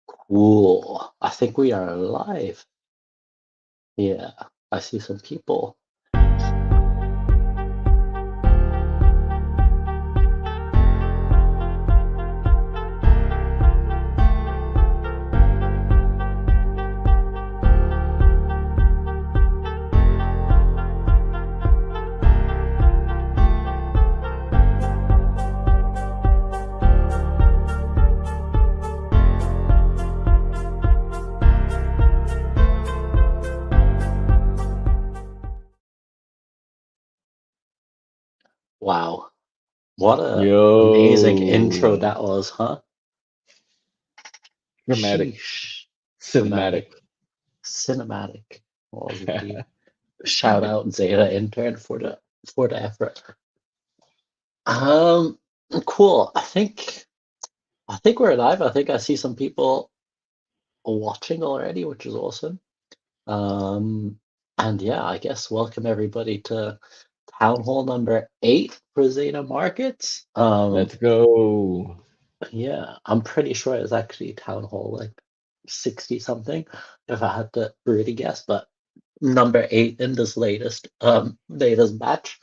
Cool. I think we are live. Yeah, I see some people. Wow, what a amazing intro Yo, that was, huh? dramatic, Sheesh. cinematic. Dramatic, cinematic. What was indeed. Shout out Zeta intern for the effort. Um, cool. I think we're live. I think I see some people watching already, which is awesome. Um, and yeah, I guess welcome everybody to town hall number 8 for Zeta Markets. Let's go. Yeah, I'm pretty sure it's actually town hall like 60 something, if I had to really guess, but number 8 in this latest batch.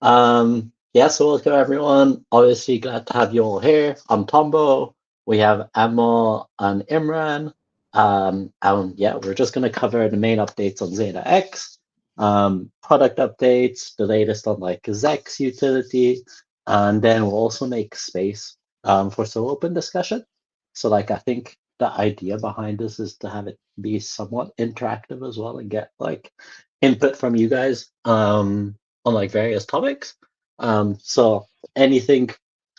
Yeah, so welcome everyone. Obviously glad to have you all here. I'm Tombo. We have Amal and Imran. And yeah, we're just gonna cover the main updates on Zeta X, product updates, the latest on like Zex utility, and then we'll also make space for some open discussion. So like I think the idea behind this is to have it be somewhat interactive as well and get like input from you guys on like various topics. So anything,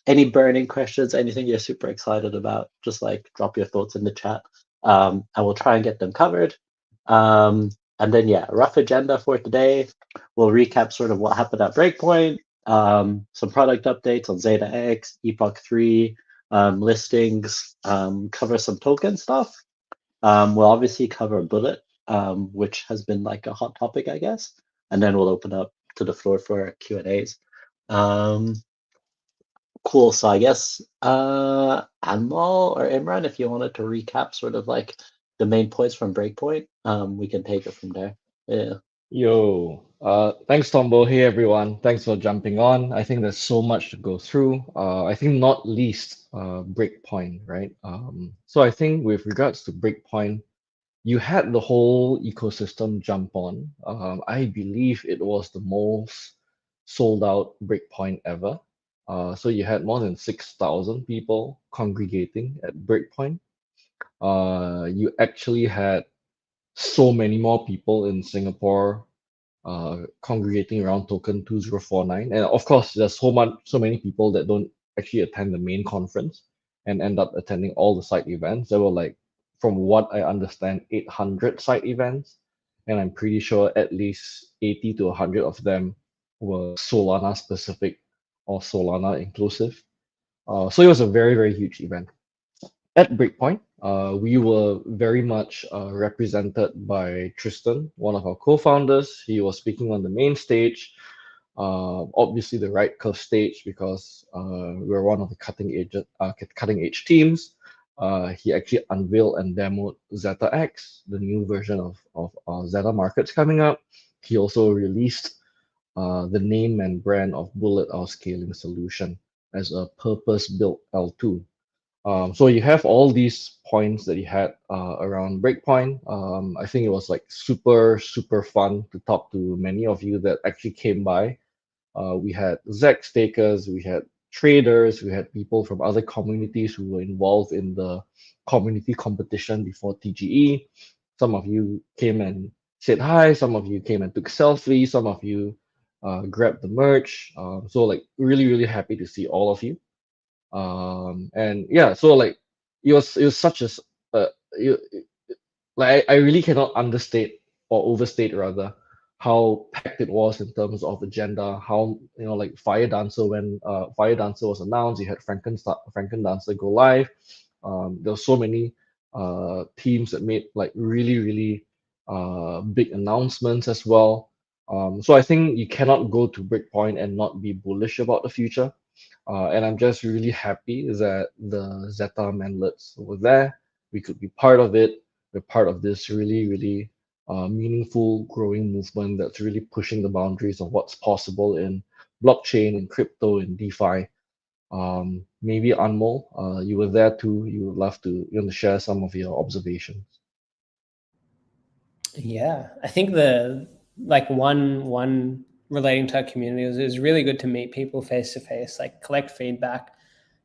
any burning questions, anything you're super excited about, just like drop your thoughts in the chat. And we'll try and get them covered. And then yeah, rough agenda for today. We'll recap sort of what happened at Breakpoint, some product updates on Zeta X, Epoch 3, listings, cover some token stuff. We'll obviously cover Bullet, which has been like a hot topic, I guess, and then we'll open up to the floor for Q&As. Um, cool. So I guess Anmol or Imran, if you wanted to recap sort of like the main points from Breakpoint, we can take it from there. Yeah. Yo, thanks, Tombo. Hey, everyone. Thanks for jumping on. I think there's so much to go through. I think not least Breakpoint, right? So I think with regards to Breakpoint, you had the whole ecosystem jump on. I believe it was the most sold out Breakpoint ever. So you had more than 6,000 people congregating at Breakpoint. You actually had so many more people in Singapore congregating around token 2049. And of course, there's so many people that don't actually attend the main conference and end up attending all the side events. There were like, from what I understand, 800 side events. And I'm pretty sure at least 80 to 100 of them were Solana specific or Solana inclusive. So it was a very, very huge event. At Breakpoint, we were very much represented by Tristan, one of our co-founders. He was speaking on the main stage, obviously the right curve stage because we're one of the cutting edge teams. He actually unveiled and demoed Zeta X, the new version of Zeta Markets coming up. He also released the name and brand of Bullet, our scaling solution, as a purpose-built L2. So you have all these points that you had around Breakpoint. I think it was like super fun to talk to many of you that actually came by. We had Zach stakers, we had traders, we had people from other communities who were involved in the community competition before TGE. Some of you came and said hi, some of you came and took selfies, some of you grabbed the merch. So like really happy to see all of you. And yeah, so like it was such a you, like I really cannot understate or overstate rather how packed it was in terms of agenda. How like Fire Dancer, when Fire Dancer was announced, you had Franken Dancer go live. There were so many teams that made like really big announcements as well. So I think you cannot go to Breakpoint and not be bullish about the future. And I'm just really happy that the Zeta manlets were there. we could be part of it. We're part of this really, really meaningful, growing movement that's really pushing the boundaries of what's possible in blockchain, in crypto, in DeFi. Maybe Anmol, you were there too. You would love to, you want to share some of your observations. Yeah, I think the like one relating to our community is really good to meet people face to face, like collect feedback,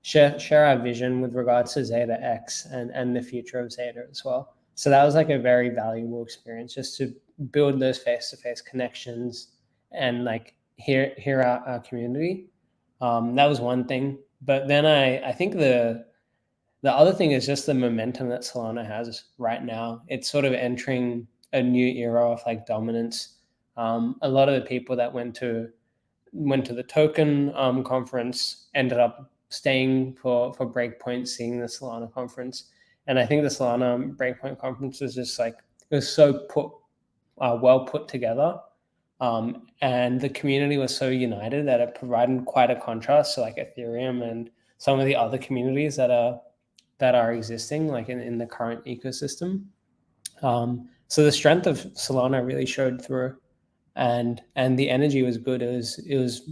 share our vision with regards to Zeta X and the future of Zeta as well. So that was like a very valuable experience just to build those face to face connections and like hear our community. That was one thing, but then I think the other thing is just the momentum that Solana has right now. It's sort of entering a new era of like dominance. A lot of the people that went to the token conference ended up staying for Breakpoint, seeing the Solana conference, and I think the Solana Breakpoint conference was just like it was so well put together, and the community was so united that it provided quite a contrast to like Ethereum and some of the other communities that are existing like in the current ecosystem. So the strength of Solana really showed through, and the energy was good. It was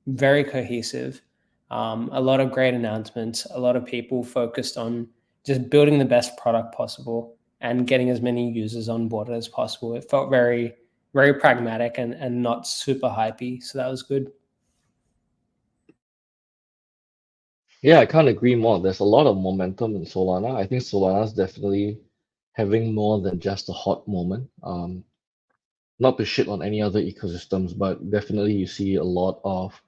very cohesive. A lot of great announcements. A lot of people focused on just building the best product possible and getting as many users on board as possible. It felt very pragmatic and not super hypey. So that was good. Yeah, I can't agree more. There's a lot of momentum in Solana. I think Solana's definitely having more than just a hot moment. Not to shit on any other ecosystems, but definitely you see a lot of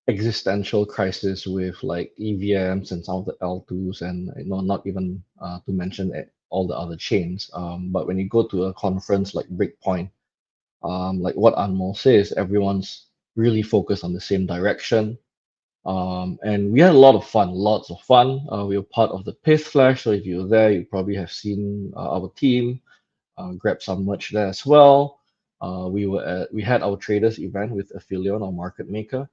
existential crisis with like EVMs and some of the L2s, and not even to mention all the other chains. But when you go to a conference like Breakpoint, like what Anmol says, everyone's really focused on the same direction. And we had a lot of fun, lots of fun. We were part of the Pith Flash, so if you were there, you probably have seen our team, grab some merch there as well. We had our traders event with Aphelion, our market maker,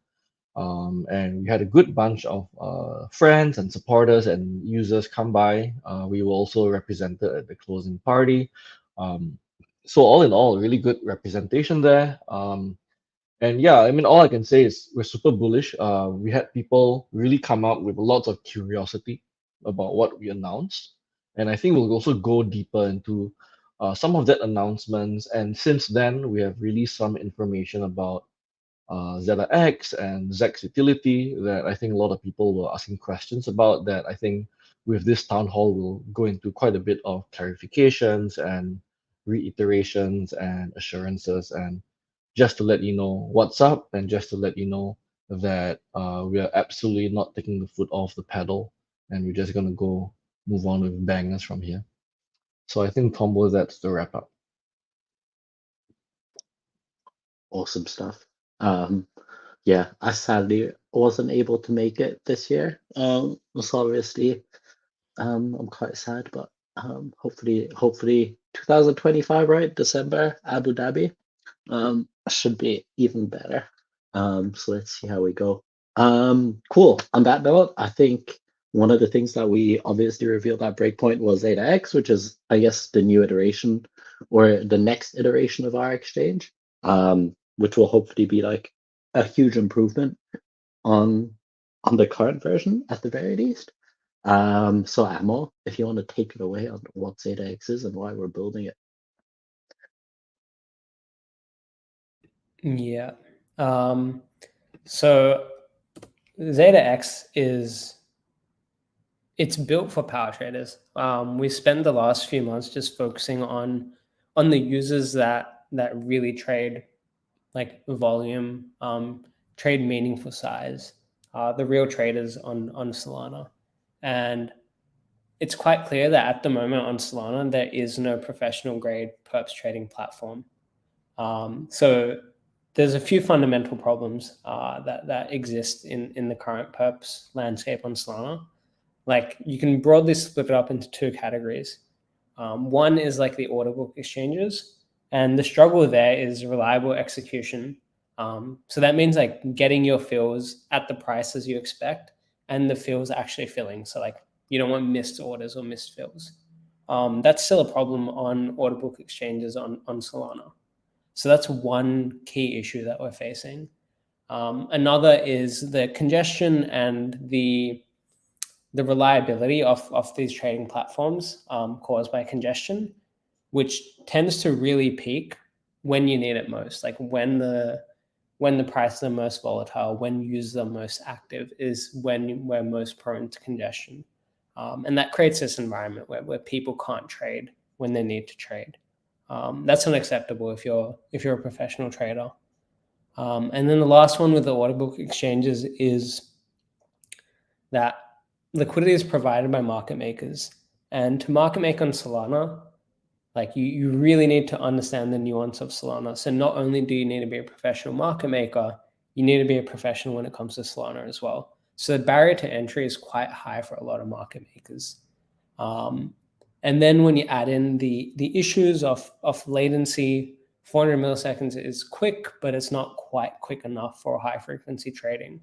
and we had a good bunch of friends and supporters and users come by. We were also represented at the closing party. Um, so all in all, really good representation there. And yeah, I mean, all I can say is we're super bullish. We had people really come out with lots of curiosity about what we announced. And I think we'll also go deeper into some of that announcements. And since then, we have released some information about Zeta X and Zex utility that I think a lot of people were asking questions about. That I think with this town hall, we'll go into quite a bit of clarifications and reiterations and assurances, and just to let you know what's up, and just to let you know that we are absolutely not taking the foot off the pedal, and we're just gonna go move on with bangers from here. So I think Tombo, that's the wrap up. Awesome stuff. Um, yeah, I sadly wasn't able to make it this year. So obviously, I'm quite sad, but hopefully 2025, right? December, Abu Dhabi. Should be even better. So let's see how we go. Cool. On that note, I think one of the things that we obviously revealed at Breakpoint was Zeta X, which is, I guess, the new iteration or the next iteration of our exchange, which will hopefully be like a huge improvement on the current version at the very least. So Amo, if you want to take it away on what Zeta X is and why we're building it. Yeah. So Zeta X it's built for power traders. We spent the last few months just focusing on the users that really trade like volume, trade meaningful size, the real traders on Solana, and it's quite clear that at the moment on Solana there is no professional grade perps trading platform. So there's a few fundamental problems that exist in the current perps landscape on Solana. Like you can broadly split it up into two categories. One is like the order book exchanges, and the struggle there is reliable execution. So that means like getting your fills at the prices you expect, and the fills actually filling. So like you don't want missed orders or missed fills. that's still a problem on order book exchanges on Solana. So that's one key issue that we're facing. Another is the congestion and the reliability of these trading platforms caused by congestion, which tends to really peak when you need it most, like when the prices are most volatile, when users are most active, is when we're most prone to congestion. And that creates this environment where people can't trade when they need to trade. That's unacceptable if you're a professional trader. And then the last one with the order book exchanges is that liquidity is provided by market makers. And to market make on Solana, like you really need to understand the nuance of Solana. So not only do you need to be a professional market maker, you need to be a professional when it comes to Solana as well. So the barrier to entry is quite high for a lot of market makers. And then when you add in the issues of latency, 400 milliseconds is quick, but it's not quite quick enough for high frequency trading.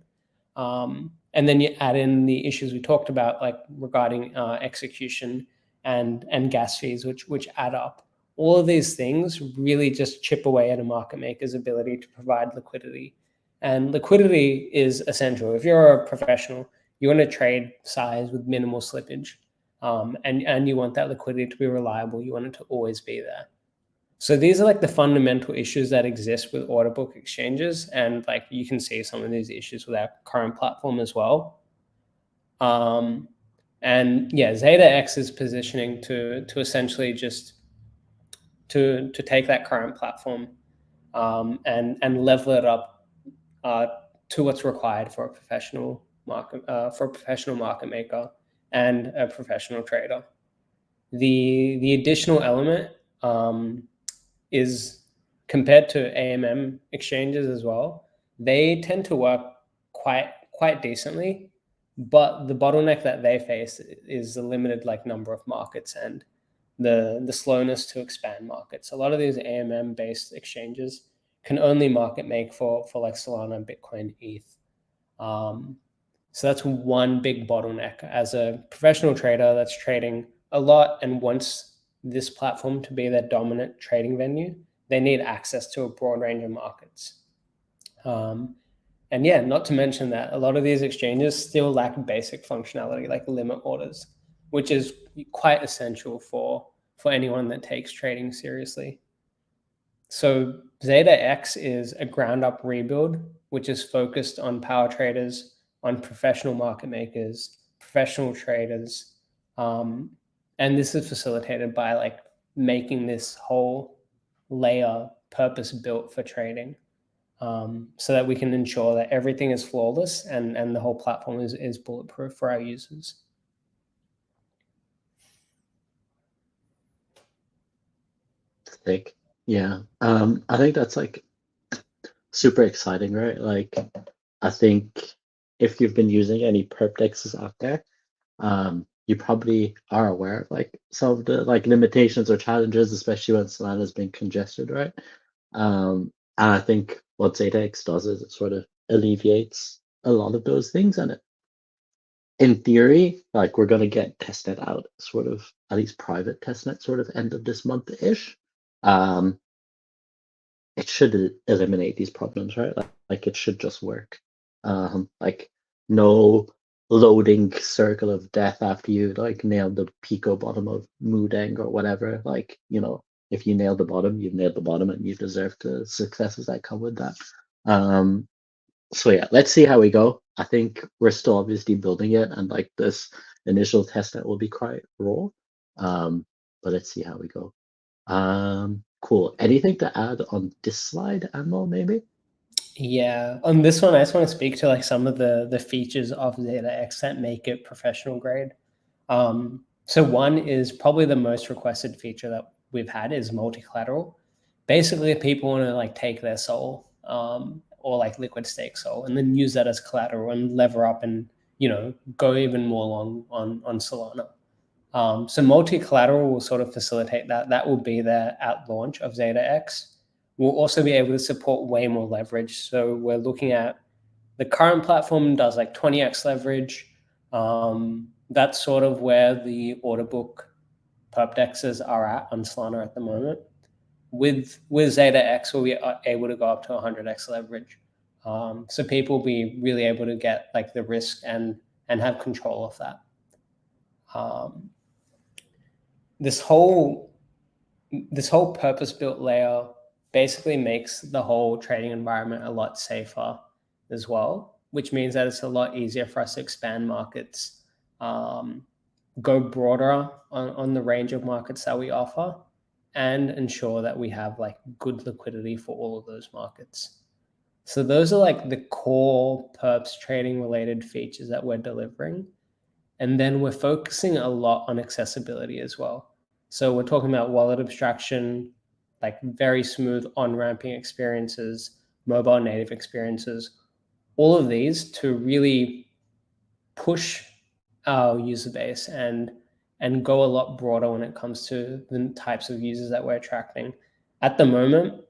And then you add in the issues we talked about, like regarding execution and gas fees, which add up. All of these things really just chip away at a market maker's ability to provide liquidity. And liquidity is essential. If you're a professional, you want to trade size with minimal slippage, and you want that liquidity to be reliable. You want it to always be there. So these are like the fundamental issues that exist with order book exchanges, and like you can see some of these issues with our current platform as well. And yeah, ZetaX is positioning to essentially just to take that current platform and level it up to what's required for a professional market maker and a professional trader. The additional element is, compared to AMM exchanges as well, they tend to work quite decently, but the bottleneck that they face is the limited like number of markets and the slowness to expand markets. A lot of these AMM based exchanges can only market make for like Solana, Bitcoin, ETH. So that's one big bottleneck. As a professional trader that's trading a lot and wants this platform to be their dominant trading venue, they need access to a broad range of markets. And yeah, not to mention that a lot of these exchanges still lack basic functionality like limit orders, which is quite essential for anyone that takes trading seriously. So ZetaX is a ground up rebuild, which is focused on power traders, on professional market makers, professional traders. And this is facilitated by like making this whole layer purpose built for trading, so that we can ensure that everything is flawless and the whole platform is bulletproof for our users. Sick. Yeah. I think that's like super exciting, right? Like, I think if you've been using any perp dexes out there, you probably are aware of like some of the like limitations or challenges, especially when Solana has been congested, right? And I think what ZetaX does is it sort of alleviates a lot of those things, and in theory, like we're gonna get testnet out, sort of at least private testnet, sort of end of this month-ish. It should eliminate these problems, right? Like it should just work. Like no loading circle of death after you like nail the pico bottom of Mudeng or whatever. Like, if you nail the bottom, you've nailed the bottom and you deserve the successes that come with that. So yeah, let's see how we go. I think we're still obviously building it, and like this initial testnet will be quite raw. But let's see how we go. Cool. Anything to add on this slide, Anmol, maybe? Yeah, on this one, I just want to speak to like some of the features of ZetaX that make it professional grade. So one is probably the most requested feature that we've had is multi-collateral. Basically, if people want to like take their SOL or like liquid stake SOL and then use that as collateral and lever up and go even more long on Solana. So multi-collateral will sort of facilitate that. That will be there at launch of ZetaX. We'll also be able to support way more leverage. So we're looking at the current platform does like 20x leverage. That's sort of where the order book perp dexes are at on Solana at the moment. With Zeta X, we'll be able to go up to 100x leverage. So people will be really able to get like the risk and have control of that. This whole purpose-built layer basically makes the whole trading environment a lot safer as well, which means that it's a lot easier for us to expand markets, go broader on the range of markets that we offer, and ensure that we have like good liquidity for all of those markets. So those are like the core perps trading related features that we're delivering. And then we're focusing a lot on accessibility as well. So we're talking about wallet abstraction, like very smooth on-ramping experiences, mobile native experiences, all of these to really push our user base and go a lot broader when it comes to the types of users that we're attracting. At the moment,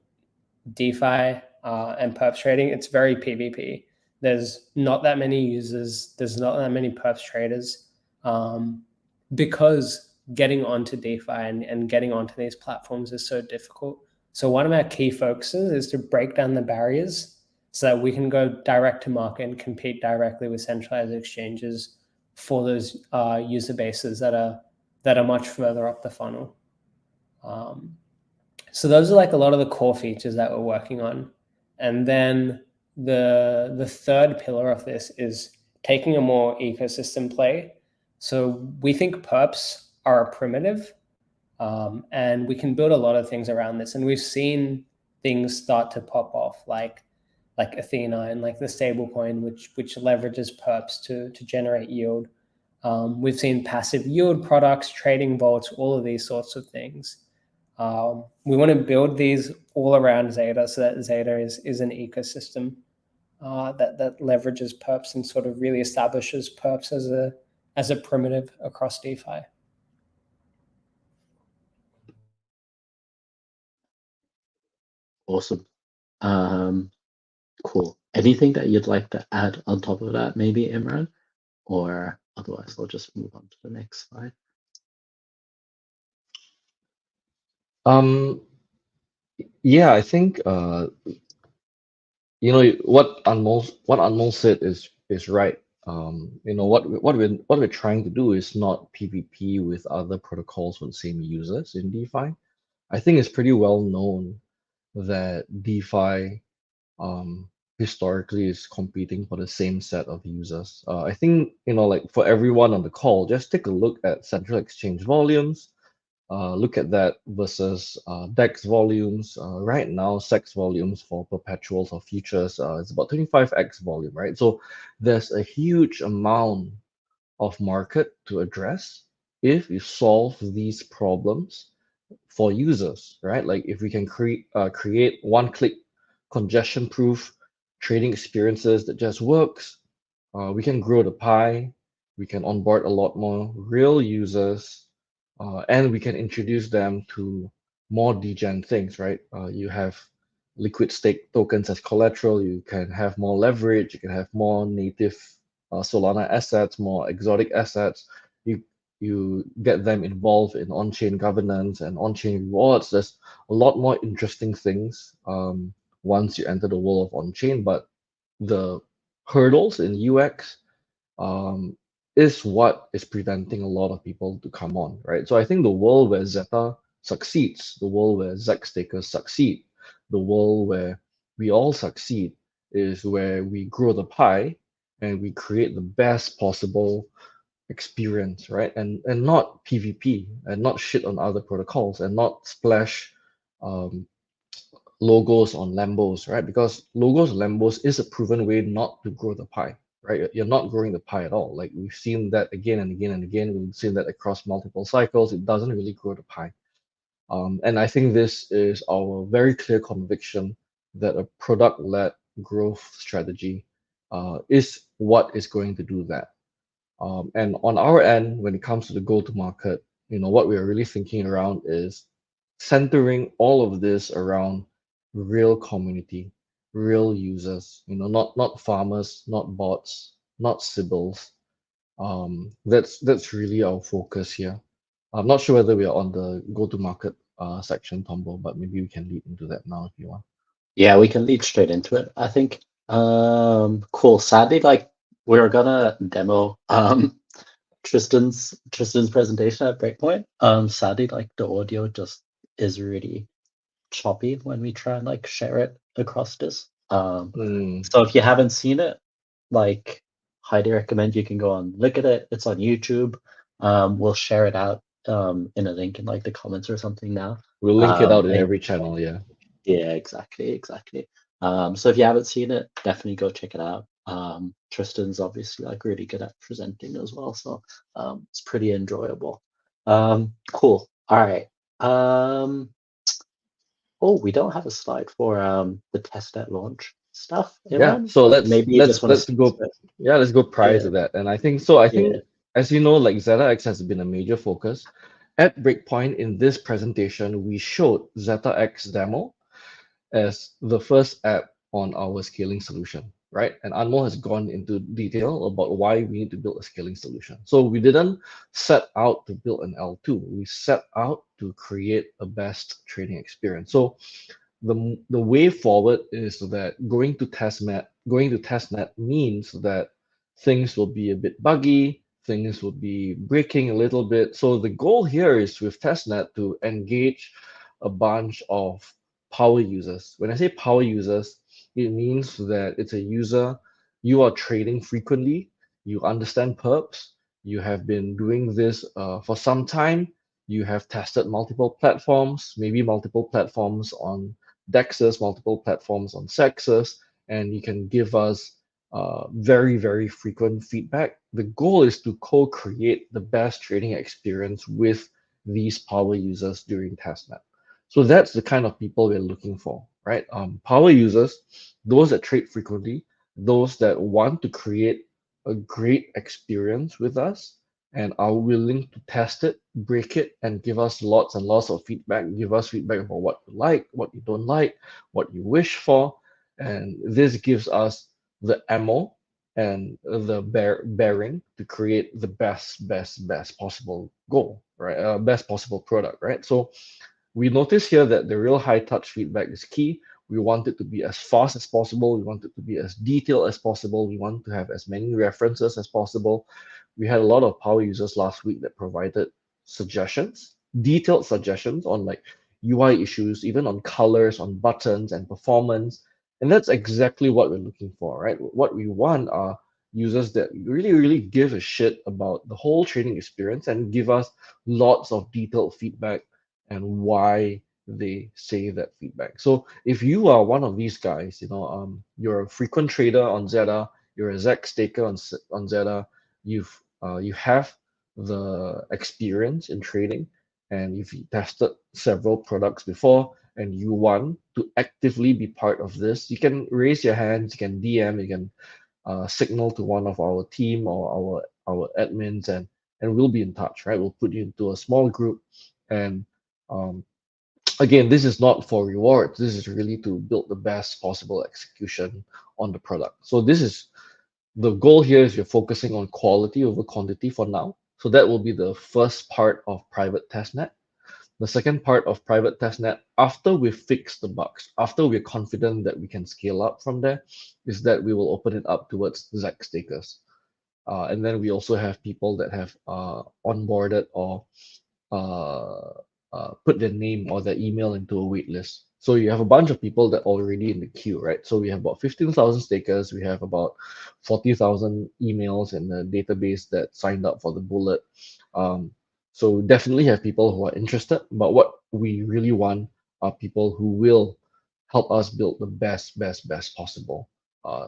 DeFi and perps trading, it's very PvP. There's not that many users. There's not that many perps traders because getting onto DeFi and getting onto these platforms is so difficult. So one of our key focuses is to break down the barriers so that we can go direct to market and compete directly with centralized exchanges for those user bases that are much further up the funnel. So those are like a lot of the core features that we're working on. And then the third pillar of this is taking a more ecosystem play. So we think perps are a primitive, and we can build a lot of things around this. And we've seen things start to pop off, like Athena and like the stablecoin, which leverages perps to generate yield. We've seen passive yield products, trading vaults, all of these sorts of things. We want to build these all around Zeta so that Zeta is an ecosystem that leverages perps and sort of really establishes perps as a primitive across DeFi. Awesome. Cool. Anything that you'd like to add on top of that, maybe, Imran? Or otherwise, I'll just move on to the next slide. Yeah, I think what Anmol said is right. What we're trying to do is not PvP with other protocols for the same users in DeFi. I think it's pretty well known that DeFi historically is competing for the same set of users. I think like for everyone on the call, just take a look at central exchange volumes. Look at that versus DEX volumes. Right now, SEX volumes for perpetuals or futures it's about 25x volume, right? So there's a huge amount of market to address if you solve these problems for users, right? Like if we can create one-click congestion-proof trading experiences that just works, we can grow the pie, we can onboard a lot more real users, and we can introduce them to more degen things, right? You have liquid stake tokens as collateral, you can have more leverage, you can have more native Solana assets, more exotic assets. You get them involved in on-chain governance and on-chain rewards. There's a lot more interesting things once you enter the world of on-chain, but the hurdles in UX is what is preventing a lot of people to come on, right? So I think the world where Zeta succeeds, the world where ZEX stakers succeed, the world where we all succeed is where we grow the pie and we create the best possible experience, right? And not PvP and not shit on other protocols and not splash logos on Lambos, right? Because logos on Lambos is a proven way not to grow the pie, right? You're not growing the pie at all. Like we've seen that again and again and again. We've seen that across multiple cycles. It doesn't really grow the pie. And I think this is our very clear conviction that a product-led growth strategy is what is going to do that. And on our end, when it comes to the go-to-market, what we're really thinking around is centering all of this around real community, real users, not farmers, not bots, not Sybils. That's really our focus here. I'm not sure whether we are on the go-to-market section, Tombo, but maybe we can lead into that now if you want. Yeah, we can lead straight into it. I think. Cool. Sadly, like we're gonna demo Tristan's presentation at Breakpoint. Sadly, like the audio just is really choppy when we try and like share it across this. Mm, So if you haven't seen it, like highly recommend you can go and look at it. It's on YouTube. We'll share it out in a link in like the comments or something now. we'll link it out in And every channel, yeah. yeah, exactly. So if you haven't seen it, definitely go check it out. Tristan's obviously like really good at presenting as well, so it's pretty enjoyable. Cool. All right. Oh, we don't have a slide for the testnet launch stuff, Yeah, Imran, so but let's maybe you let's just want to let's speak to go. it. Yeah, let's go prior Yeah, to that. And I think so. I yeah. think, as you know, like ZetaX has been a major focus. At Breakpoint in this presentation, we showed ZetaX demo as the first app on our scaling solution, right? And Anmol has gone into detail about why we need to build a scaling solution. So we didn't set out to build an L2. We set out to create a best trading experience. So the way forward is that going to testnet means that things will be a bit buggy, things will be breaking a little bit. So the goal here is with testnet to engage a bunch of power users. When I say power users, it means that it's a user you are trading frequently, you understand perps, you have been doing this for some time, you have tested multiple platforms, maybe multiple platforms on DEXs, multiple platforms on sexes, and you can give us very, very frequent feedback. The goal is to co-create the best trading experience with these power users during testnet. So that's the kind of people we're looking for, right? Power users, those that trade frequently, those that want to create a great experience with us and are willing to test it, break it, and give us lots and lots of feedback. Give us feedback about what you like, what you don't like, what you wish for. And this gives us the ammo and the bearing to create the best possible goal, right? Best possible product, right? So we notice here that the real high touch feedback is key. We want it to be as fast as possible. We want it to be as detailed as possible. We want to have as many references as possible. We had a lot of power users last week that provided suggestions, detailed suggestions on like UI issues, even on colors, on buttons and performance. And that's exactly what we're looking for, right? What we want are users that really, really give a shit about the whole trading experience and give us lots of detailed feedback and why they say that feedback. So if you are one of these guys, you're a frequent trader on Zeta, you're a ZEC staker on Zeta, you have the experience in trading, and if you tested several products before and you want to actively be part of this, you can raise your hands, you can DM, you can signal to one of our team or our admins, and we'll be in touch, right? We'll put you into a small group, and um, again, this is not for rewards. This is really to build the best possible execution on the product. So this is the goal here is you're focusing on quality over quantity for now. So that will be the first part of private testnet. The second part of private testnet, after we fix the bugs, after we're confident that we can scale up from there, is that we will open it up towards ZAC stakers. And then we also have people that have onboarded or uh, put their name or their email into a wait list. So you have a bunch of people that are already in the queue, right? So we have about 15,000 stakers. We have about 40,000 emails in the database that signed up for the bullet. Um, so definitely have people who are interested. But what we really want are people who will help us build the best possible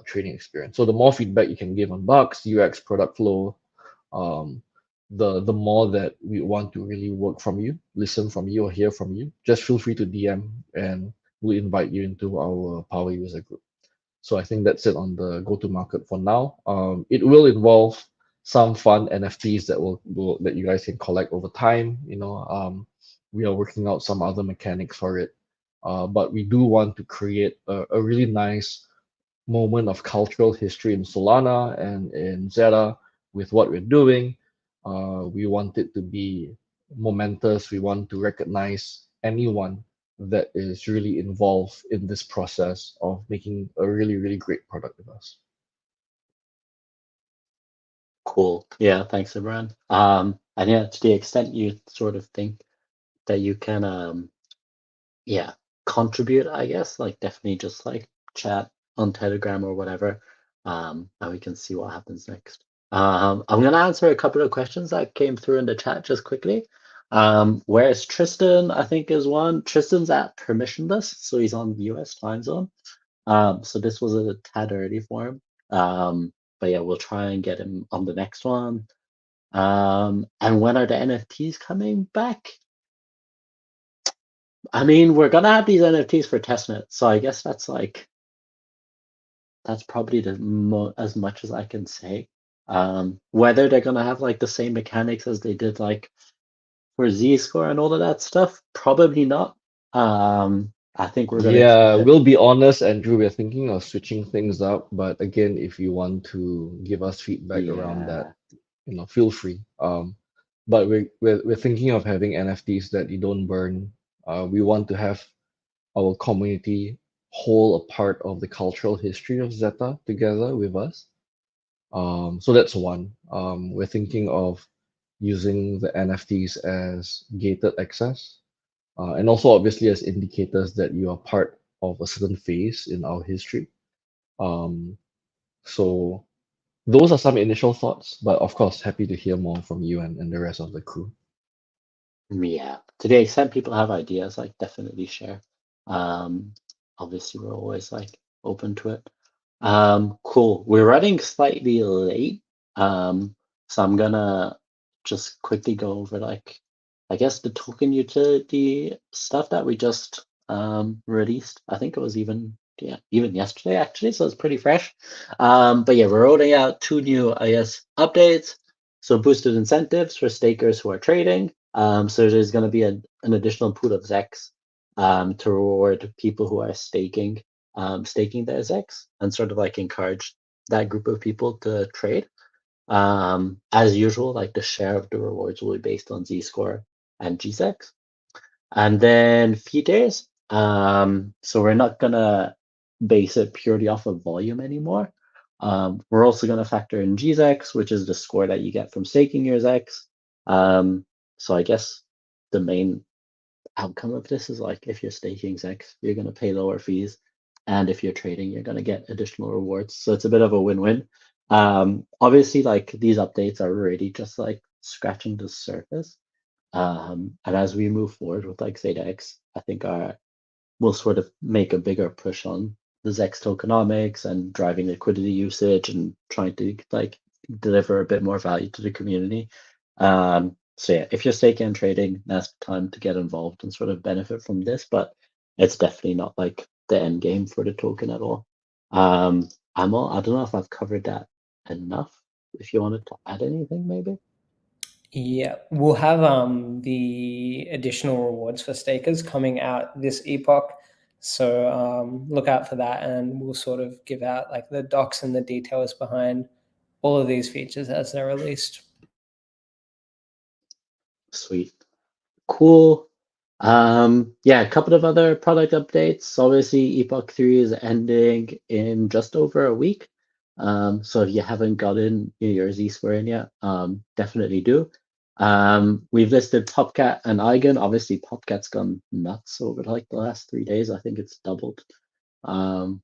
trading experience. So the more feedback you can give on bugs, UX, product flow, um, the more that we want to really work from you, listen from you, or hear from you, just feel free to DM and we'll invite you into our power user group. So I think that's it on the go-to market for now. It will involve some fun NFTs that you guys can collect over time. We are working out some other mechanics for it, but we do want to create a really nice moment of cultural history in Solana and in Zeta with what we're doing. We want it to be momentous. We want to recognize anyone that is really involved in this process of making a really, really great product with us. Cool. Yeah, thanks, Imran. And yeah, to the extent you sort of think that you can, yeah, contribute, I guess, like definitely just like chat on Telegram or whatever, and we can see what happens next. I'm gonna answer a couple of questions that came through in the chat just quickly. Where's Tristan? I think is one. Tristan's at permissionless, so he's on US time zone. So this was a tad early for him. But yeah, we'll try and get him on the next one. And when are the NFTs coming back? I mean, we're gonna have these NFTs for testnet, so I guess that's like that's probably as much as I can say. Whether they're gonna have like the same mechanics as they did like for Z-score and all of that stuff, probably not. I think we're gonna keep Yeah, it. we'll be honest, Andrew. We're thinking of switching things up, but again, if you want to give us feedback around that, Yeah, feel free. But we're thinking of having NFTs that you don't burn. We want to have our community hold a part of the cultural history of Zeta together with us. So that's one. We're thinking of using the NFTs as gated access, and also obviously as indicators that you are part of a certain phase in our history. Um, so those are some initial thoughts, but of course, happy to hear more from you and the rest of the crew. yeah. To the extent people have ideas, like definitely share. Um, Obviously we're always like open to it. Cool. We're running slightly late. So I'm gonna just quickly go over like I guess the token utility stuff that we just released. I think it was even yesterday actually, so it's pretty fresh. But yeah, we're rolling out two new I guess updates. So boosted incentives for stakers who are trading. So there's gonna be an additional pool of ZEX to reward people who are staking their ZEX and sort of like encourage that group of people to trade. As usual, like the share of the rewards will be based on Z score and GSEX. And then fee days. So we're not gonna base it purely off of volume anymore. We're also gonna factor in GSEX, which is the score that you get from staking your ZEX. So I guess the main outcome of this is like if you're staking ZEX, you're going to pay lower fees. And if you're trading, you're going to get additional rewards. So it's a bit of a win-win. Obviously, like these updates are really just like scratching the surface. And as we move forward with like Zeta X, I think we'll sort of make a bigger push on the ZEX tokenomics and driving liquidity usage and trying to like deliver a bit more value to the community. So yeah, if you're staking and trading, now's the time to get involved and sort of benefit from this, but it's definitely not like the end game for the token at all. I don't know if I've covered that enough. If you wanted to add anything, maybe. Yeah, we'll have the additional rewards for stakers coming out this epoch. So look out for that, and we'll sort of give out like the docs and the details behind all of these features as they're released. Sweet. Cool. Yeah, a couple of other product updates. Obviously, Epoch 3 is ending in just over a week. So if you haven't gotten your Z square in yet, definitely do. We've listed Popcat and Eigen. Obviously, Popcat's gone nuts over like the last 3 days. I think it's doubled,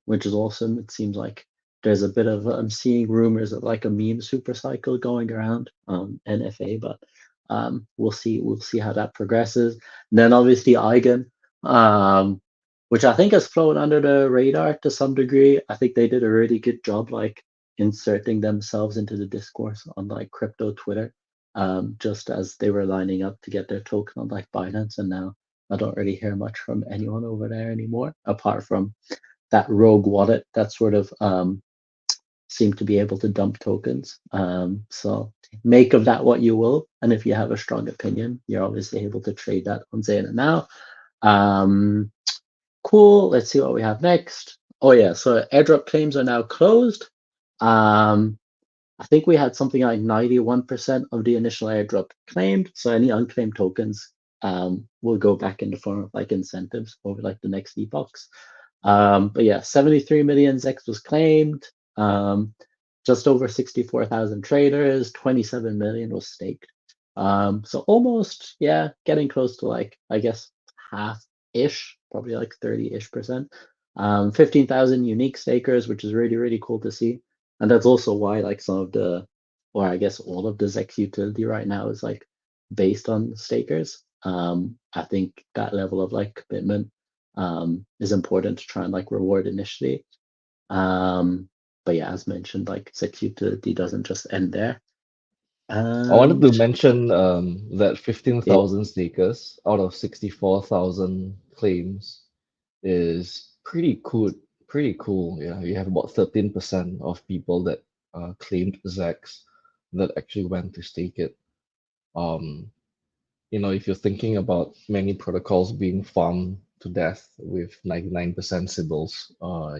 which is awesome. It seems like there's a bit of I'm seeing rumors of like a meme super cycle going around NFA, but we'll see how that progresses. And then obviously Eigen, which I think has flown under the radar to some degree. I think they did a really good job like inserting themselves into the discourse on like crypto Twitter, just as they were lining up to get their token on like Binance, and now I don't really hear much from anyone over there anymore, apart from that rogue wallet that sort of seemed to be able to dump tokens. So make of that what you will. And if you have a strong opinion, you're obviously able to trade that on Zeta now. Cool. Let's see what we have next. Oh yeah, so airdrop claims are now closed. Um, I think we had something like 91% of the initial airdrop claimed. So any unclaimed tokens will go back in the form of like incentives over like the next epochs. But yeah, 73 million ZEX was claimed. Just over 64,000 traders, 27 million was staked. So almost, yeah, getting close to like, I guess, half-ish, probably like 30-ish%. 15,000 unique stakers, which is really, really cool to see. And that's also why like some of the, or I guess all of the ZEX utility right now is like based on stakers. I think that level of like commitment is important to try and like reward initially. But yeah, as mentioned, like ZEX utility doesn't just end there. I wanted to And mention that yeah, 15,000 sneakers out of 64,000 claims is pretty cool. Pretty cool. Yeah, you have about 13% of people that claimed ZEX that actually went to stake it. Um, if you're thinking about many protocols being farmed to death with 99% Sybils,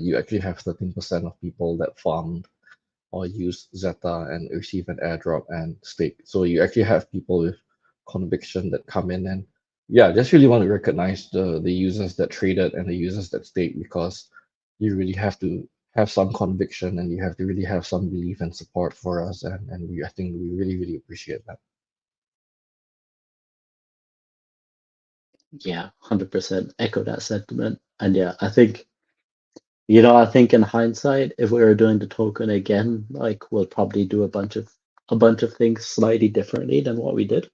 you actually have 13% of people that farmed or use Zeta and receive an airdrop and stake. So you actually have people with conviction that come in and yeah, just really want to recognize the users that traded and the users that stake because you really have to have some conviction and you have to really have some belief and support for us and I think we really, really appreciate that. yeah, 100% echo that sentiment. And yeah, I think in hindsight, if we were doing the token again, like we'll probably do a bunch of things slightly differently than what we did.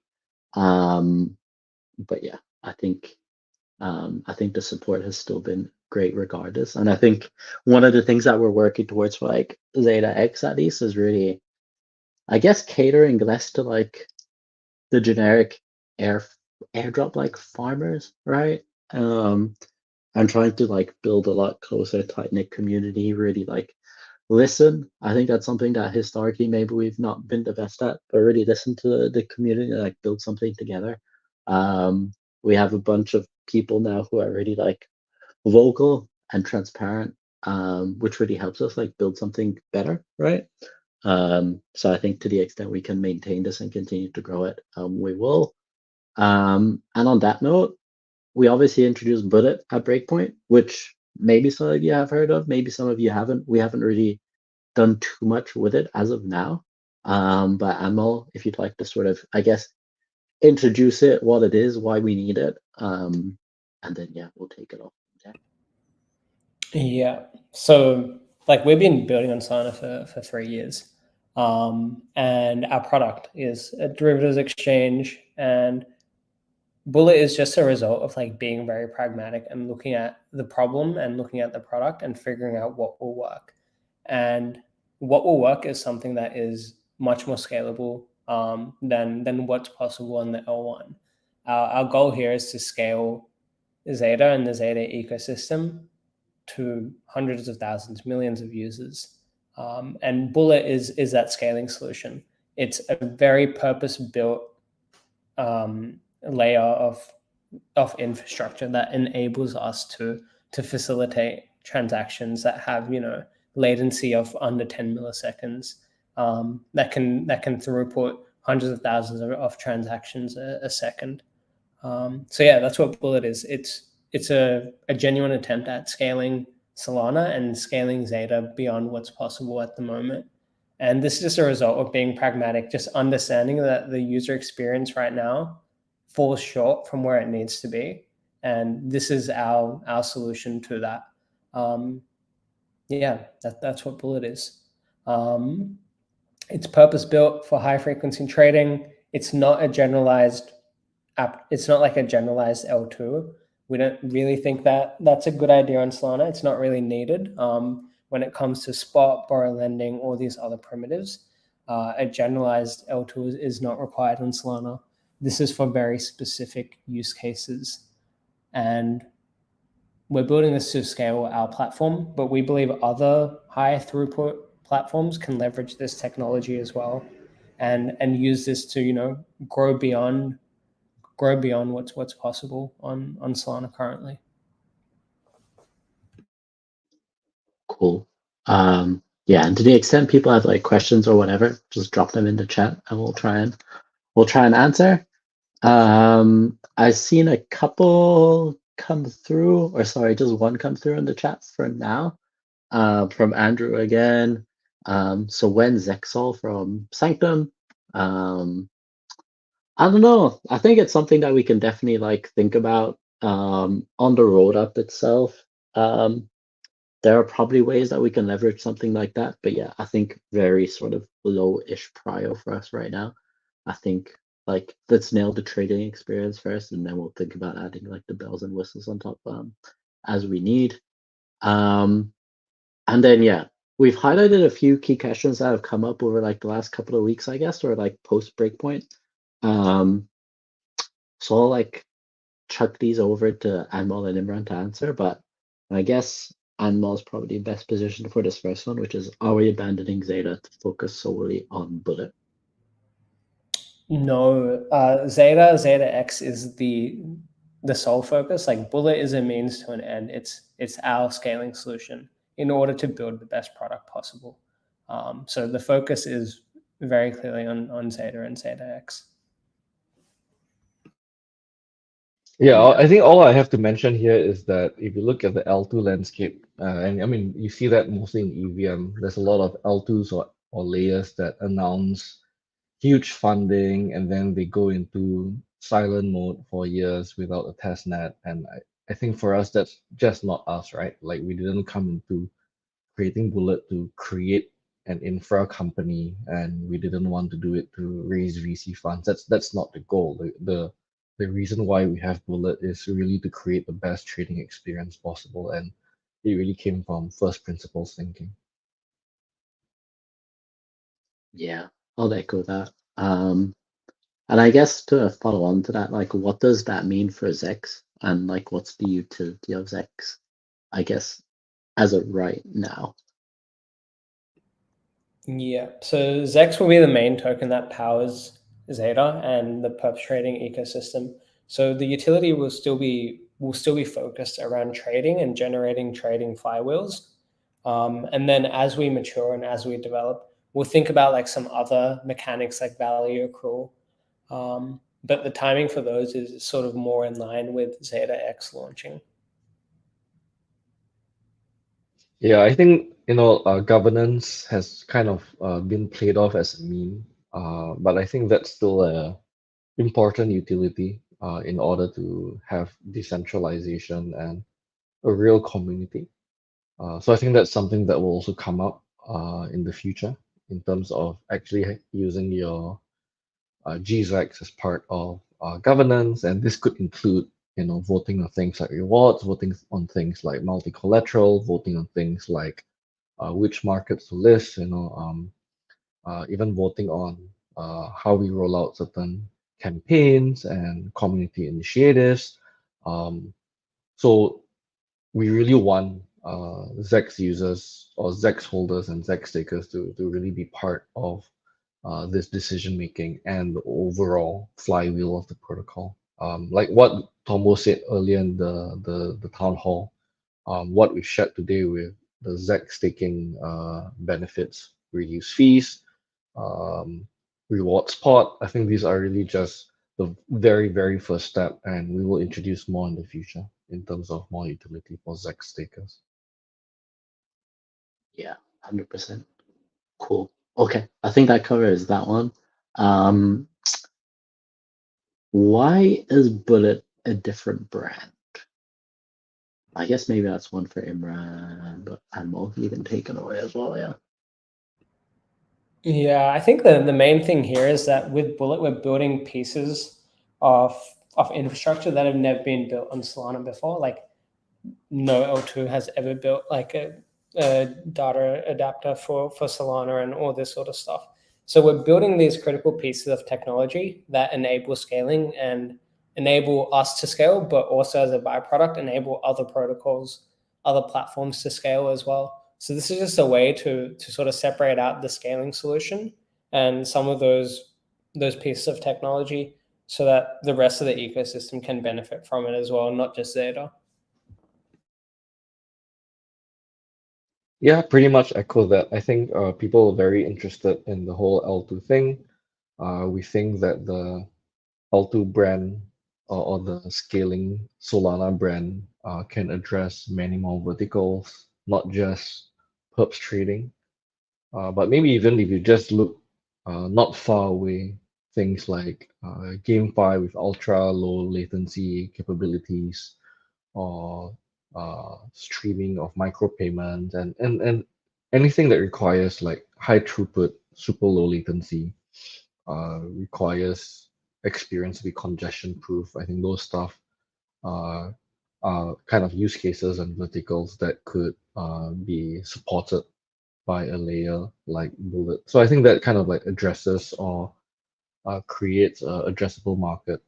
But yeah, I think the support has still been great regardless. And I think one of the things that we're working towards for like Zeta X at least is really, I guess, catering less to like the generic air airdrop like farmers, right? Um, I'm trying to like build a lot closer, tight knit community, really like listen. I think that's something that historically maybe we've not been the best at, but really listen to the community, like build something together. We have a bunch of people now who are really like vocal and transparent, which really helps us like build something better, right? So I think to the extent we can maintain this and continue to grow it, we will. And on that note, we obviously introduced Bullet at Breakpoint, which maybe some of you have heard of, maybe some of you haven't. We haven't really done too much with it as of now. But Amal, if you'd like to sort of, I guess, introduce it, what it is, why we need it, and then yeah, we'll take it off from there. Yeah. So like we've been building on Solana for 3 years. And our product is a derivatives exchange, and Bullet is just a result of like being very pragmatic and looking at the problem and looking at the product and figuring out what will work. And what will work is something that is much more scalable than what's possible in the L1. Our goal here is to scale Zeta and the Zeta ecosystem to hundreds of thousands, millions of users. And Bullet is that scaling solution. It's a very purpose-built layer of infrastructure that enables us to facilitate transactions that have latency of under 10 milliseconds, that can throughput hundreds of thousands of transactions a second. So yeah, that's what Bullet is. It's a genuine attempt at scaling Solana and scaling Zeta beyond what's possible at the moment. And this is just a result of being pragmatic, just understanding that the user experience right now falls short from where it needs to be. And this is our solution to that. Yeah, that's what Bullet is. It's purpose built for high frequency trading. It's not a generalized app. It's not like a generalized L2. We don't really think that that's a good idea on Solana. It's not really needed when it comes to spot, borrow lending, all these other primitives. A generalized L2 is not required on Solana. This is for very specific use cases. And we're building this to scale our platform, but we believe other high throughput platforms can leverage this technology as well and use this to grow beyond what's possible on Solana currently. Cool. Yeah, and to the extent people have like questions or whatever, just drop them in the chat and we'll try and answer. I've seen a couple come through, or sorry, just one come through in the chat for now. From Andrew again. So when Zexol from Sanctum? I don't know. I think it's something that we can definitely like think about on the road itself. There are probably ways that we can leverage something like that, but yeah, I think very sort of low-ish prio for us right now. I think like let's nail the trading experience first, and then we'll think about adding like the bells and whistles on top as we need. Um, and then yeah, we've highlighted a few key questions that have come up over like the last couple of weeks, I guess, or like post breakpoint. So I'll like chuck these over to Anmol and Imran to answer, but I guess Anmol is probably best positioned for this first one, which is, are we abandoning Zeta to focus solely on Bullet? No, Zeta X is the sole focus. Like Bullet is a means to an end. It's our scaling solution in order to build the best product possible. So the focus is very clearly on Zeta and Zeta X. Yeah, Yeah. I think all I have to mention here is that if you look at the L2 landscape, and I mean, you see that mostly in EVM, there's a lot of L2s or layers that announce huge funding and then they go into silent mode for years without a test net. And I think for us, that's just not us, right? Like we didn't come into creating Bullet to create an infra company, and we didn't want to do it to raise VC funds. That's not the goal. The reason why we have Bullet is really to create the best trading experience possible, and it really came from first principles thinking. Yeah, I'll echo that. And I guess to follow on to that, like, what does that mean for Zex? And like, what's the utility of Zex? I guess as of right now. Yeah, so Zex will be the main token that powers Zeta and the perps trading ecosystem. So the utility will still be focused around trading and generating trading flywheels. And then as we mature and as we develop, we'll think about like some other mechanics like value accrual. But the timing for those is sort of more in line with Zeta X launching. Yeah, I think governance has kind of been played off as a meme, but I think that's still a important utility in order to have decentralization and a real community. So I think that's something that will also come up in the future in terms of actually using your GZAX as part of governance, and this could include voting on things like rewards, voting on things like multi-collateral, voting on things like which markets to list, even voting on how we roll out certain campaigns and community initiatives. So we really want Zex users or Zex holders and Zex stakers to really be part of this decision making and the overall flywheel of the protocol. Like what Tombo said earlier in the town hall, what we shared today with the Zex staking benefits, reduce fees, um, reward spot. I think these are really just the very, very first step, and we will introduce more in the future in terms of more utility for Zex stakers. Yeah, 100%. Cool. Okay, I think that covers that one. Um, why is Bullet a different brand? I guess maybe that's one for Imran, but Anmol, you can take it away as well, yeah. Yeah, I think the main thing here is that with Bullet, we're building pieces of infrastructure that have never been built on Solana before. Like no L2 has ever built like a data adapter for Solana and all this sort of stuff. So we're building these critical pieces of technology that enable scaling and enable us to scale, but also as a byproduct, enable other protocols, other platforms to scale as well. So this is just a way to sort of separate out the scaling solution and some of those pieces of technology so that the rest of the ecosystem can benefit from it as well, not just Zeta. Yeah, pretty much echo that. I think people are very interested in the whole L2 thing. We think that the L2 brand or the scaling Solana brand can address many more verticals, not just perps trading. But maybe even if you just look not far away, things like GameFi with ultra low latency capabilities, or streaming of micropayments, and anything that requires like high throughput, super low latency, requires experience to be congestion proof. I think those stuff are, are kind of use cases and verticals that could be supported by a layer like Bullet. So I think that kind of like addresses or creates a addressable market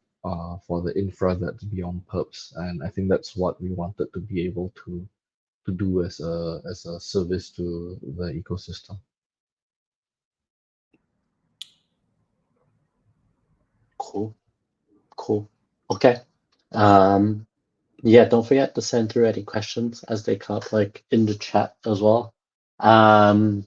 for the infra that's beyond perps, and I think that's what we wanted to be able to do as a service to the ecosystem. Cool, cool. Okay. Um, yeah, don't forget to send through any questions as they come up, like in the chat as well. Um,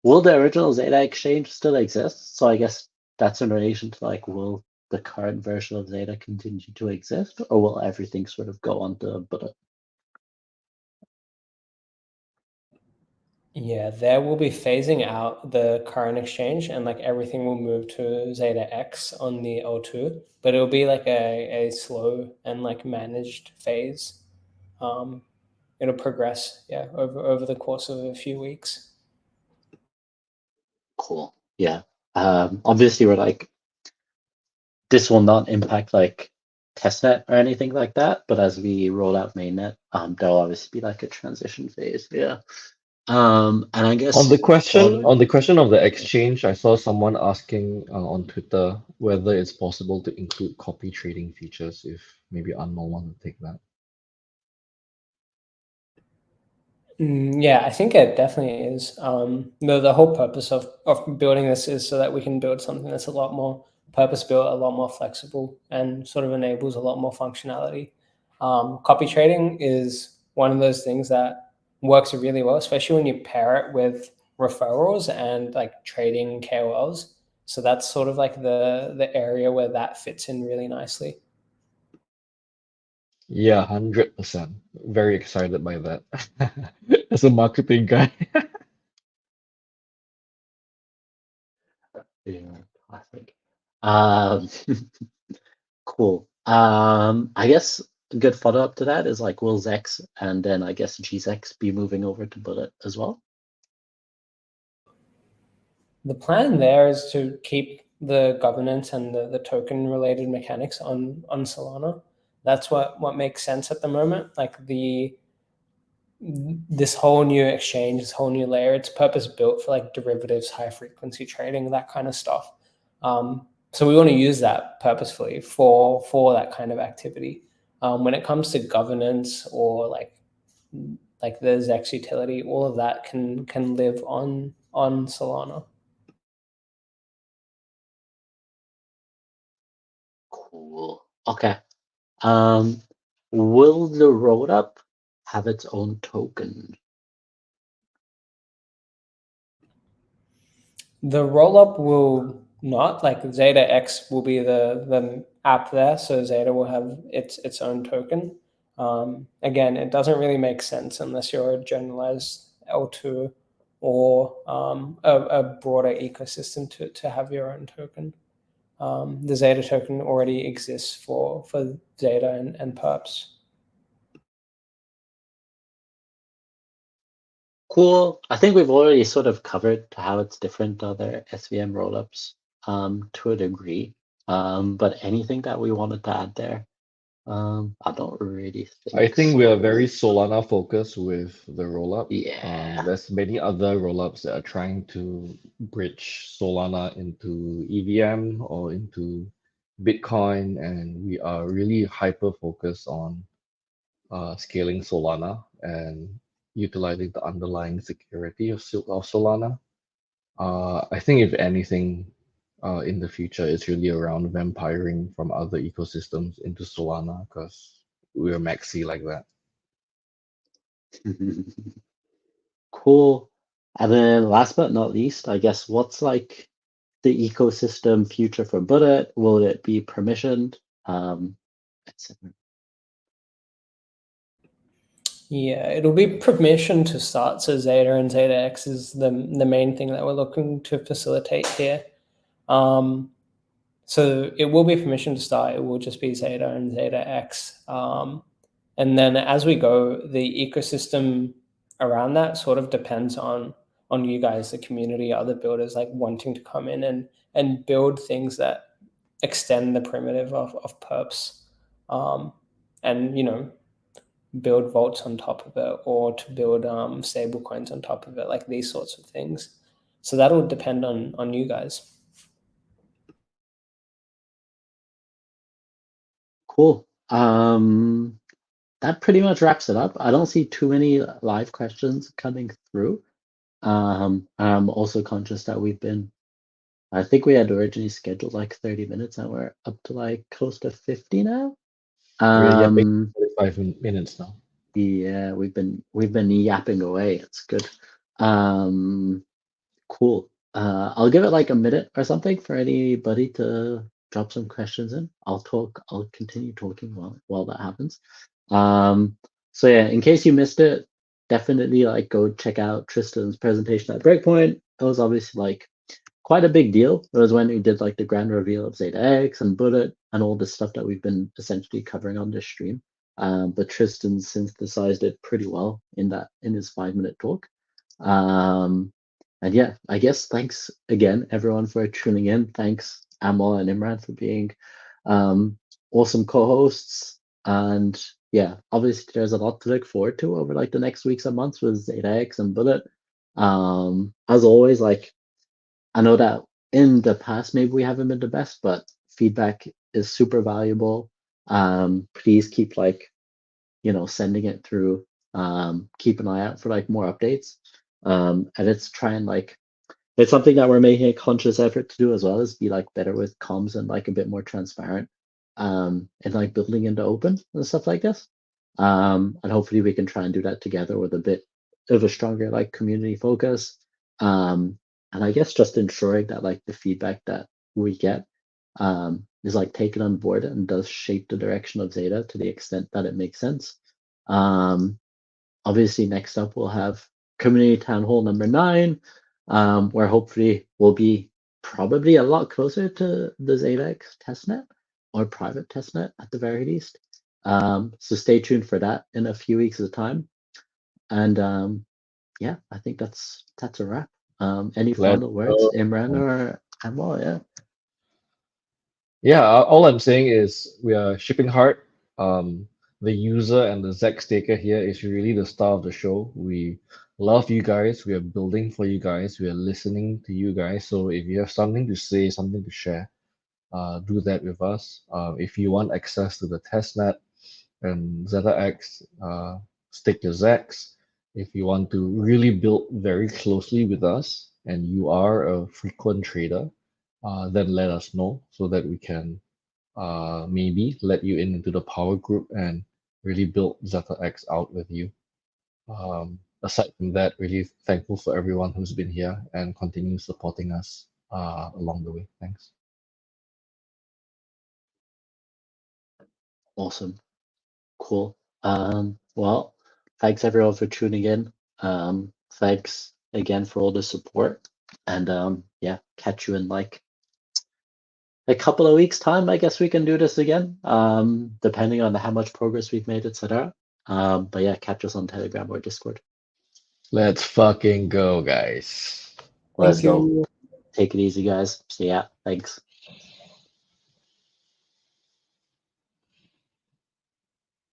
will the original Zeta exchange still exist? So I guess that's in relation to like, will the current version of Zeta continue to exist, or will everything sort of go on to Buddha? Yeah, there will be phasing out the current exchange and like everything will move to Zeta X on the O2, but it'll be like a slow and like managed phase. Um, it'll progress, yeah, over the course of a few weeks. Cool. Yeah. Obviously we're like, this will not impact like testnet or anything like that, but as we roll out mainnet, there'll obviously be like a transition phase. Yeah. And I guess On following. the question of the exchange, I saw someone asking on Twitter whether it's possible to include copy trading features if maybe Anmol want to take that. Yeah, I think it definitely is. The whole purpose of building this is so that we can build something that's a lot more purpose built, a lot more flexible, and sort of enables a lot more functionality. Copy trading is one of those things that works really well, especially when you pair it with referrals and like trading KOLs. So that's sort of like the area where that fits in really nicely. Yeah, 100%. Very excited by that. As a marketing guy. Yeah, classic. Um, cool. I guess a good follow up to that is like, will Zex and then I guess GZEX be moving over to Bullet as well? The plan there is to keep the governance and the token related mechanics on Solana. That's what makes sense at the moment. Like this whole new exchange, this whole new layer, it's purpose built for like derivatives, high frequency trading, that kind of stuff. So we want to use that purposefully for that kind of activity. When it comes to governance or like the Zex utility, all of that can live on Solana. Cool. Okay. Um, will the rollup have its own token? The rollup will not, like Zeta X will be the app there, so Zeta will have its own token. Again, it doesn't really make sense unless you're a generalized L2 or a broader ecosystem to have your own token. The Zeta token already exists for Zeta and perps. Cool. I think we've already sort of covered how it's different to other SVM rollups to a degree. But anything that we wanted to add there? I don't really I think think we are very so. Solana focused with the rollup. Yeah. There's many other rollups that are trying to bridge Solana into EVM or into Bitcoin, and we are really hyper focused on scaling Solana and utilizing the underlying security of Solana. I think if anything, in the future, it's really around vampiring from other ecosystems into Solana because we're maxi like that. Cool. And then last but not least, I guess what's like the ecosystem future for Bullet? Will it be permissioned? Etc. Yeah, it'll be permission to start. So Zeta and Zeta X is the main thing that we're looking to facilitate here. So it will be permission to start. It will just be Zeta and Zeta X. And then as we go, the ecosystem around that sort of depends on you guys, the community, other builders like wanting to come in and build things that extend the primitive of perps, and build vaults on top of it, or to build stable coins on top of it, like these sorts of things. So that'll depend on you guys. Cool. That pretty much wraps it up. I don't see too many live questions coming through. I'm also conscious that I think we had originally scheduled like 30 minutes and we're up to like close to 50 now. We're yapping 45 minutes now. Yeah, we've been yapping away. It's good. Cool. I'll give it like a minute or something for anybody to drop some questions in. I'll continue talking while that happens. So yeah, in case you missed it, definitely like go check out Tristan's presentation at Breakpoint. It was obviously like quite a big deal. It was when we did like the grand reveal of Zeta X and Bullet and all the stuff that we've been essentially covering on this stream. But Tristan synthesized it pretty well in his 5-minute talk. And yeah, I guess thanks again everyone for tuning in. Thanks Amal and Imran for being awesome co-hosts. And yeah, obviously there's a lot to look forward to over like the next weeks and months with Zeta X and Bullet. As always, like I know that in the past maybe we haven't been the best, but feedback is super valuable. Please keep like sending it through. Keep an eye out for like more updates. And it's trying like it's something that we're making a conscious effort to do as well, is be like better with comms and like a bit more transparent. And like building into open and stuff like this. And hopefully we can try and do that together with a bit of a stronger like community focus. And I guess just ensuring that like the feedback that we get is like taken on board and does shape the direction of Zeta to the extent that it makes sense. Obviously, next up we'll have Community Town Hall number 9, where hopefully we'll be probably a lot closer to the ZetaX testnet or private testnet at the very least. So stay tuned for that in a few weeks' time. And yeah, I think that's a wrap. Any Let's final words, go. Imran or Amal? Yeah. Yeah, all I'm saying is we are shipping hard. The user and the Zach Staker here is really the star of the show. We love you guys. We are building for you guys. We are listening to you guys. So if you have something to say, something to share, do that with us. If you want access to the testnet and ZetaX, stick to Zax. If you want to really build very closely with us and you are a frequent trader, then let us know so that we can maybe let you into the power group and really build ZetaX out with you. Aside from that, really thankful for everyone who's been here and continue supporting us along the way. Thanks. Awesome. Cool. Well, thanks everyone for tuning in. Thanks again for all the support. And yeah, catch you in like a couple of weeks' time. I guess we can do this again. Depending on how much progress we've made, etc. But yeah, catch us on Telegram or Discord. Let's fucking go, guys. Let's Thank go. you. Take it easy, guys. See ya. Thanks.